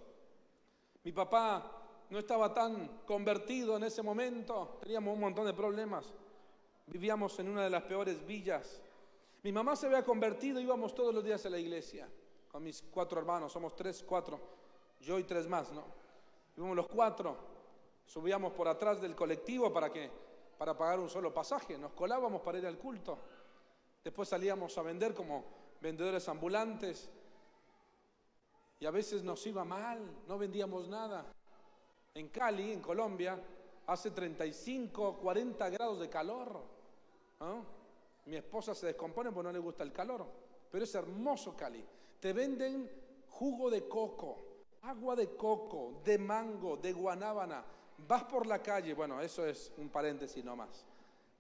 Mi papá no estaba tan convertido en ese momento, teníamos un montón de problemas, vivíamos en una de las peores villas. Mi mamá se había convertido, íbamos todos los días a la iglesia, con mis 4 hermanos, somos 3, 4, yo y 3 más, ¿no? Íbamos los 4, subíamos por atrás del colectivo para pagar un solo pasaje, nos colábamos para ir al culto, después salíamos a vender como vendedores ambulantes, y a veces nos iba mal, no vendíamos nada. En Cali, en Colombia, hace 35, 40 grados de calor, ¿no? Mi esposa se descompone porque no le gusta el calor, pero es hermoso Cali. Te venden jugo de coco, agua de coco, de mango, de guanábana. Vas por la calle, bueno, eso es un paréntesis nomás.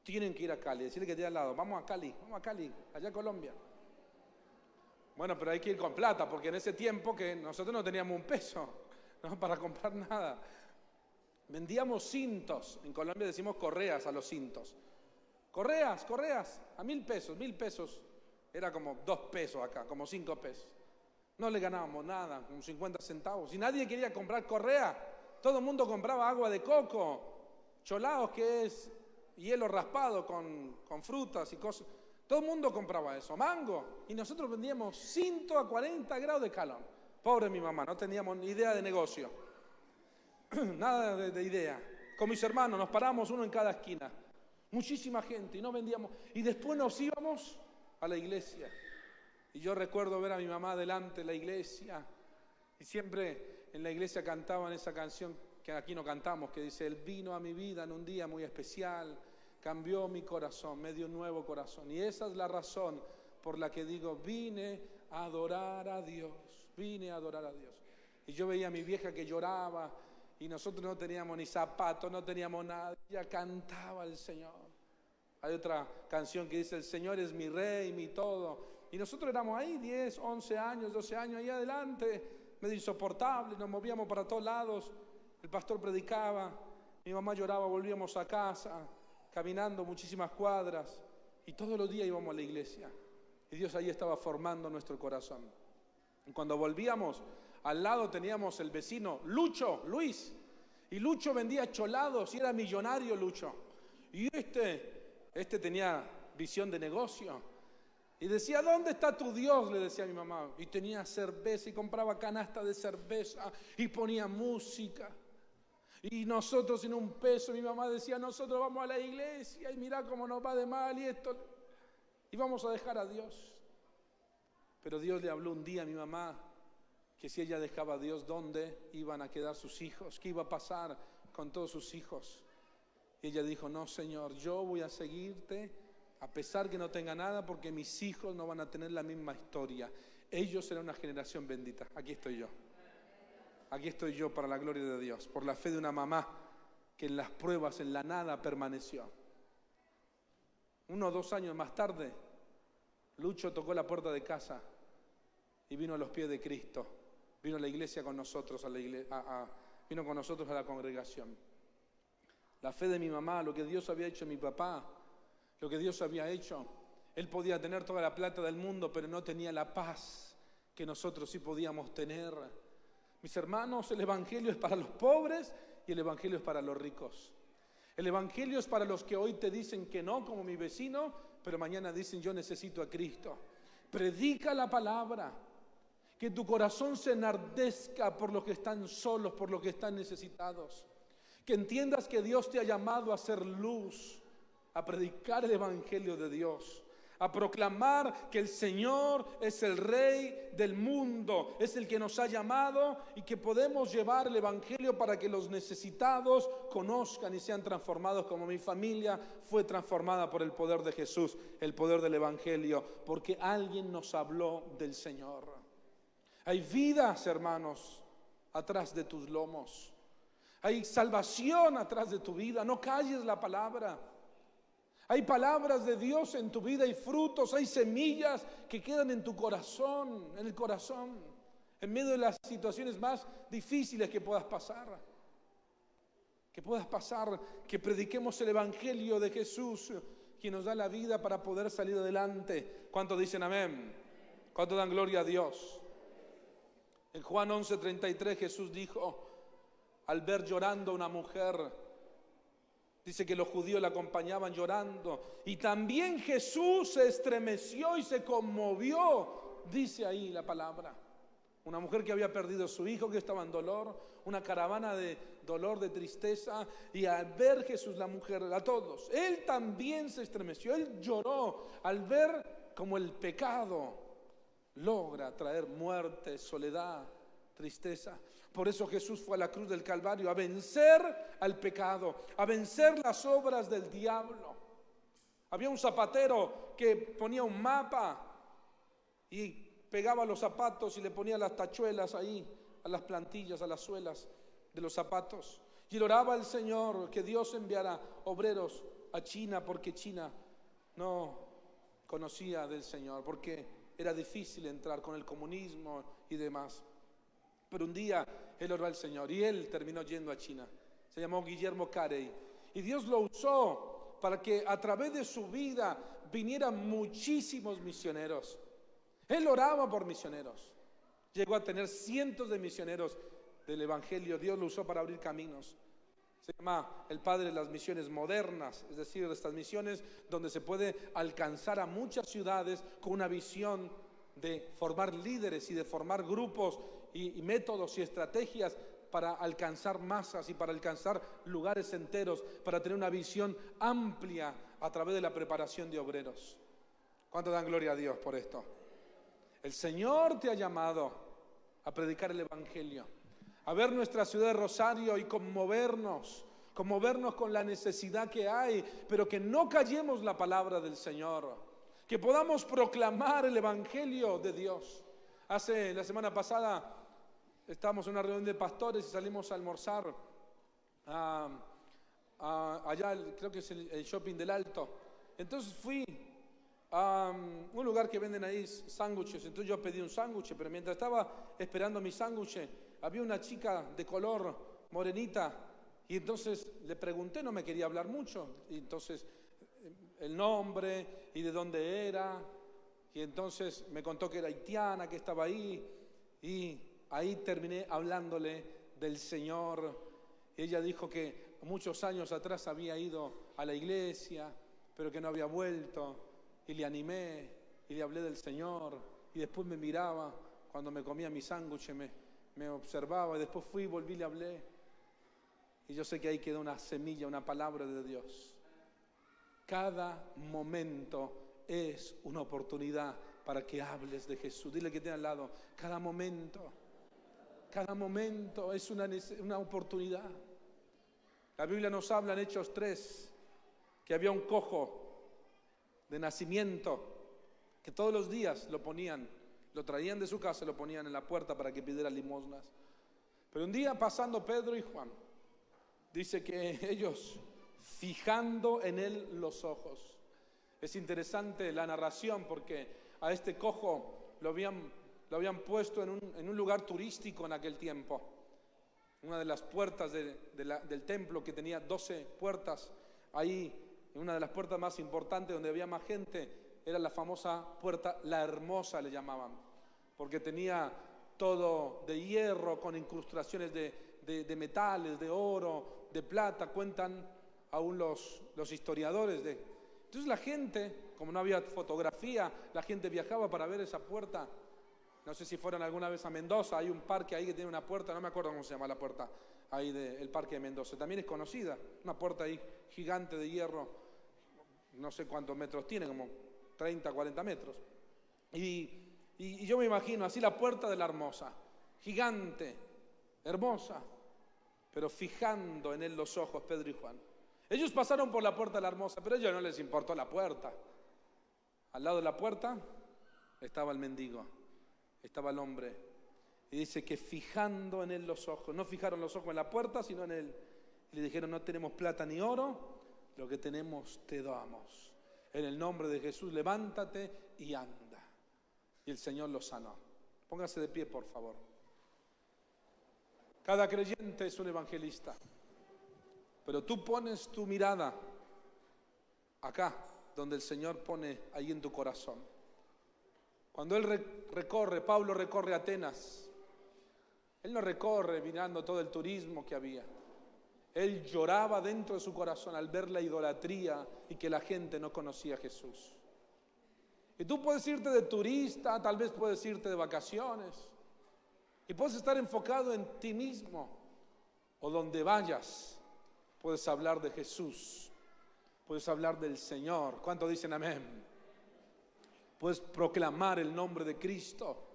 Tienen que ir a Cali, decirle que tiene al lado, vamos a Cali, allá en Colombia. Bueno, pero hay que ir con plata, porque en ese tiempo que nosotros no teníamos un peso, ¿no?, para comprar nada. Vendíamos cintos, en Colombia decimos correas a los cintos. Correas, a 1.000 pesos, 1.000 pesos, era como 2 pesos acá, como 5 pesos. No le ganábamos nada, como 50 centavos. Y nadie quería comprar correa, todo el mundo compraba agua de coco, cholaos, que es hielo raspado con frutas y cosas. Todo el mundo compraba eso, mango. Y nosotros vendíamos cinto a 40 grados de calor. Pobre mi mamá, no teníamos ni idea de negocio. Nada de idea. Con mis hermanos nos paramos uno en cada esquina. Muchísima gente y no vendíamos. Y después nos íbamos a la iglesia. Y yo recuerdo ver a mi mamá delante de la iglesia. Y siempre en la iglesia cantaban esa canción que aquí no cantamos, que dice: Él vino a mi vida en un día muy especial, cambió mi corazón, me dio un nuevo corazón. Y esa es la razón por la que digo: vine a adorar a Dios, vine a adorar a Dios. Y yo veía a mi vieja que lloraba y nosotros no teníamos ni zapatos, no teníamos nada. Ella cantaba al Señor. Hay otra canción que dice: el Señor es mi rey, mi todo. Y nosotros éramos ahí 10, 11 años, 12 años, ahí adelante, medio insoportable, nos movíamos para todos lados. El pastor predicaba, mi mamá lloraba, volvíamos a casa, caminando muchísimas cuadras. Y todos los días íbamos a la iglesia. Y Dios ahí estaba formando nuestro corazón. Y cuando volvíamos, al lado teníamos el vecino Lucho, Luis. Y Lucho vendía cholados y era millonario Lucho. Y este tenía visión de negocio. Y decía: ¿dónde está tu Dios?, le decía a mi mamá. Y tenía cerveza y compraba canasta de cerveza y ponía música. Y nosotros sin un peso, mi mamá decía: nosotros vamos a la iglesia y mirá cómo nos va de mal y esto. Y vamos a dejar a Dios. Pero Dios le habló un día a mi mamá que si ella dejaba a Dios, ¿dónde iban a quedar sus hijos? ¿Qué iba a pasar con todos sus hijos? Y ella dijo: no, Señor, yo voy a seguirte a pesar que no tenga nada, porque mis hijos no van a tener la misma historia. Ellos serán una generación bendita. Aquí estoy yo. Aquí estoy yo para la gloria de Dios, por la fe de una mamá que en las pruebas, en la nada, permaneció. 1 o 2 años más tarde, Lucho tocó la puerta de casa y vino a los pies de Cristo. Vino a la iglesia con nosotros, vino con nosotros a la congregación. La fe de mi mamá, lo que Dios había hecho en mi papá, lo que Dios había hecho. Él podía tener toda la plata del mundo, pero no tenía la paz que nosotros sí podíamos tener. Mis hermanos, el evangelio es para los pobres y el evangelio es para los ricos. El evangelio es para los que hoy te dicen que no, como mi vecino, pero mañana dicen: yo necesito a Cristo. Predica la palabra, que tu corazón se enardezca por los que están solos, por los que están necesitados. Que entiendas que Dios te ha llamado a ser luz, a predicar el evangelio de Dios, a proclamar que el Señor es el Rey del mundo, es el que nos ha llamado y que podemos llevar el evangelio para que los necesitados conozcan y sean transformados, como mi familia fue transformada por el poder de Jesús, el poder del evangelio, porque alguien nos habló del Señor. Hay vidas, hermanos, atrás de tus lomos. Hay salvación atrás de tu vida. No calles la palabra. Hay palabras de Dios en tu vida, hay frutos, hay semillas que quedan en tu corazón, en el corazón, en medio de las situaciones más difíciles que puedas pasar. Que prediquemos el evangelio de Jesús, quien nos da la vida para poder salir adelante. ¿Cuántos dicen amén? ¿Cuántos dan gloria a Dios? En Juan 11:33 Jesús dijo, al ver llorando a una mujer, dice que los judíos la acompañaban llorando, y también Jesús se estremeció y se conmovió, dice ahí la palabra. Una mujer que había perdido a su hijo, que estaba en dolor, una caravana de dolor, de tristeza, y al ver Jesús, la mujer, a todos, él también se estremeció, él lloró al ver cómo el pecado logra traer muerte, soledad, tristeza. Por eso Jesús fue a la cruz del Calvario a vencer al pecado, a vencer las obras del diablo. Había un zapatero que ponía un mapa y pegaba los zapatos y le ponía las tachuelas ahí, a las plantillas, a las suelas de los zapatos. Y él oraba al Señor que Dios enviara obreros a China, porque China no conocía del Señor, porque era difícil entrar con el comunismo y demás. Pero un día él oró al Señor y él terminó yendo a China. Se llamó Guillermo Carey. Y Dios lo usó para que a través de su vida vinieran muchísimos misioneros. Él oraba por misioneros. Llegó a tener cientos de misioneros del Evangelio. Dios lo usó para abrir caminos. Se llama el padre de las misiones modernas, es decir, de estas misiones donde se puede alcanzar a muchas ciudades con una visión de formar líderes y de formar grupos y métodos y estrategias para alcanzar masas y para alcanzar lugares enteros, para tener una visión amplia a través de la preparación de obreros. ¿Cuánto dan gloria a Dios por esto? El Señor te ha llamado a predicar el Evangelio, a ver nuestra ciudad de Rosario y conmovernos con la necesidad que hay, pero que no callemos la palabra del Señor, que podamos proclamar el Evangelio de Dios. La semana pasada estábamos en una reunión de pastores y salimos a almorzar allá, creo que es el Shopping del Alto. Entonces fui a un lugar que venden ahí sándwiches, entonces yo pedí un sándwich, pero mientras estaba esperando mi sándwich, había una chica de color morenita, y entonces le pregunté, no me quería hablar mucho, y entonces el nombre y de dónde era, y entonces me contó que era haitiana, que estaba ahí, y ahí terminé hablándole del Señor. Ella dijo que muchos años atrás había ido a la iglesia, pero que no había vuelto, y le animé, y le hablé del Señor, y después me miraba, cuando me comía mi sándwich, me observaba, y después fui y volví y le hablé. Y yo sé que ahí quedó una semilla, una palabra de Dios. Cada momento es una oportunidad para que hables de Jesús. Dile que tiene al lado, cada momento es una oportunidad. La Biblia nos habla en Hechos 3 que había un cojo de nacimiento que todos los días lo traían de su casa y lo ponían en la puerta para que pidiera limosnas. Pero un día, pasando Pedro y Juan, dice que ellos, fijando en él los ojos. Es interesante la narración porque a este cojo lo habían puesto en un lugar turístico en aquel tiempo. Una de las puertas del templo, que tenía 12 puertas, ahí, en una de las puertas más importantes donde había más gente, era la famosa puerta La Hermosa, le llamaban, porque tenía todo de hierro con incrustaciones de metales, de oro, de plata. Cuentan aún los historiadores Entonces la gente, como no había fotografía, la gente viajaba para ver esa puerta. No sé si fueron alguna vez a Mendoza, hay un parque ahí que tiene una puerta, no me acuerdo cómo se llama la puerta, ahí del parque de Mendoza, también es conocida, una puerta ahí gigante de hierro, no sé cuántos metros tiene, como 30, 40 metros. Y yo me imagino así la puerta de La Hermosa, gigante, hermosa, pero fijando en él los ojos Pedro y Juan. Ellos pasaron por la puerta de La Hermosa, pero a ellos no les importó la puerta. Al lado de la puerta estaba el mendigo, estaba el hombre. Y dice que fijando en él los ojos, no fijaron los ojos en la puerta, sino en él. Le dijeron, no tenemos plata ni oro, lo que tenemos te damos. En el nombre de Jesús, levántate y anda. Y el Señor lo sanó. Póngase de pie, por favor. Cada creyente es un evangelista. Pero tú pones tu mirada acá, donde el Señor pone ahí en tu corazón. Cuando Pablo recorre Atenas, él no recorre mirando todo el turismo que había. Él lloraba dentro de su corazón al ver la idolatría y que la gente no conocía a Jesús. Y tú puedes irte de turista, tal vez puedes irte de vacaciones, y puedes estar enfocado en ti mismo, o donde vayas, puedes hablar de Jesús, puedes hablar del Señor. ¿Cuántos dicen amén? Puedes proclamar el nombre de Cristo.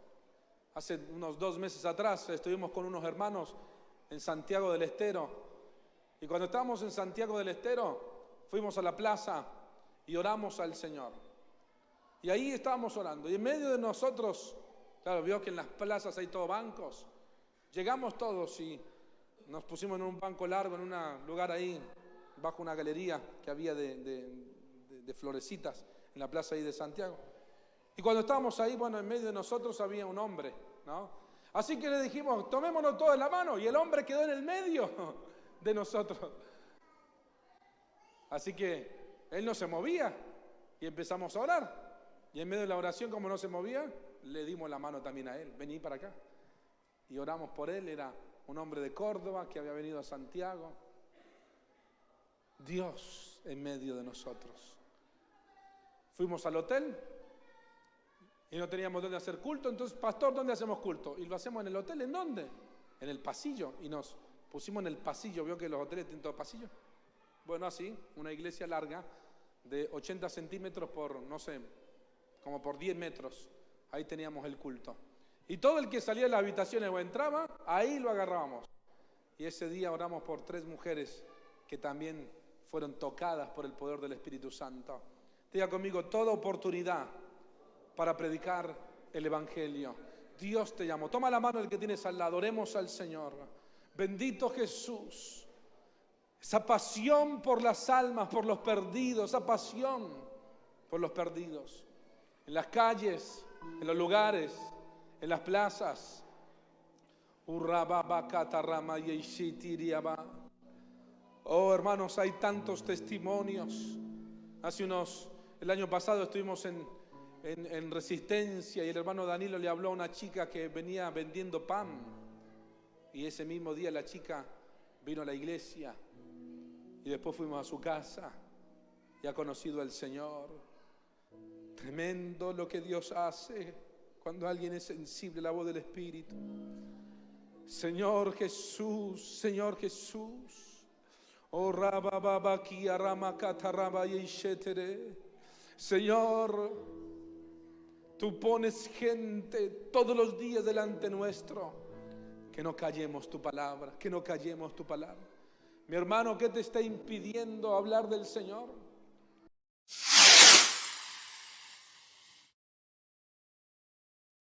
Hace unos 2 meses atrás estuvimos con unos hermanos en Santiago del Estero, y cuando estábamos en Santiago del Estero, fuimos a la plaza y oramos al Señor. Y ahí estábamos orando, y en medio de nosotros, claro, vio que en las plazas hay todos bancos, llegamos todos y nos pusimos en un banco largo, en un lugar ahí, bajo una galería que había de florecitas, en la plaza ahí de Santiago. Y cuando estábamos ahí, bueno, en medio de nosotros había un hombre, ¿no? Así que le dijimos, tomémonos todos la mano, y el hombre quedó en el medio de nosotros. Así que él no se movía, y empezamos a orar. Y en medio de la oración, como no se movía, le dimos la mano también a él. Vení para acá. Y oramos por él. Era un hombre de Córdoba que había venido a Santiago. Dios en medio de nosotros. Fuimos al hotel y no teníamos dónde hacer culto. Entonces, pastor, ¿dónde hacemos culto? Y lo hacemos en el hotel. ¿En dónde? En el pasillo. Y nos pusimos en el pasillo. ¿Vio que los hoteles tienen todo pasillo? Bueno, así, una iglesia larga de 80 centímetros por, no sé, como por 10 metros. Ahí teníamos el culto. Y todo el que salía de las habitaciones o entraba, ahí lo agarrábamos. Y ese día oramos por 3 mujeres que también fueron tocadas por el poder del Espíritu Santo. Diga conmigo, toda oportunidad para predicar el Evangelio. Dios te llamó. Toma la mano del que tienes al lado. Oremos al Señor. Bendito Jesús. Esa pasión por las almas, por los perdidos. Esa pasión por los perdidos. En las calles, en los lugares, en las plazas. Oh, hermanos, hay tantos testimonios. El año pasado estuvimos en Resistencia y el hermano Danilo le habló a una chica que venía vendiendo pan. Y ese mismo día la chica vino a la iglesia y después fuimos a su casa y ha conocido al Señor. Tremendo lo que Dios hace cuando alguien es sensible a la voz del Espíritu. Señor Jesús, Señor Jesús. Oh, Señor, tú pones gente todos los días delante nuestro. Que no callemos tu palabra, que no callemos tu palabra. Mi hermano, ¿qué te está impidiendo hablar del Señor?